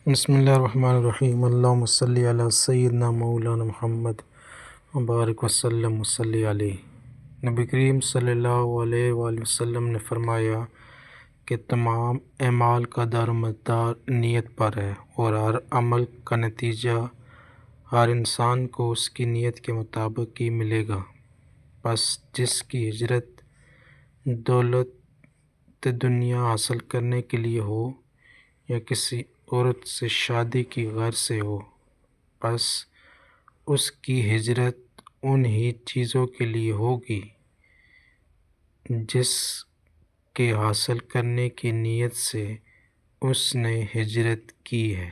بسم اللہ الرحمن الرحیم، اللہم صلی علی سیدنا مولانا محمد مبارک وسلم وصلی علیہ۔ نبی کریم صلی اللہ علیہ وآلہ وسلم نے فرمایا کہ تمام اعمال کا دار و مدار نیت پر ہے، اور ہر عمل کا نتیجہ ہر انسان کو اس کی نیت کے مطابق ہی ملے گا۔ پس جس کی ہجرت دولت دنیا حاصل کرنے کے لیے ہو یا کسی عورت سے شادی کی غرض سے ہو، پس اس کی ہجرت ان ہی چیزوں کے لیے ہوگی جس کے حاصل کرنے کی نیت سے اس نے ہجرت کی ہے۔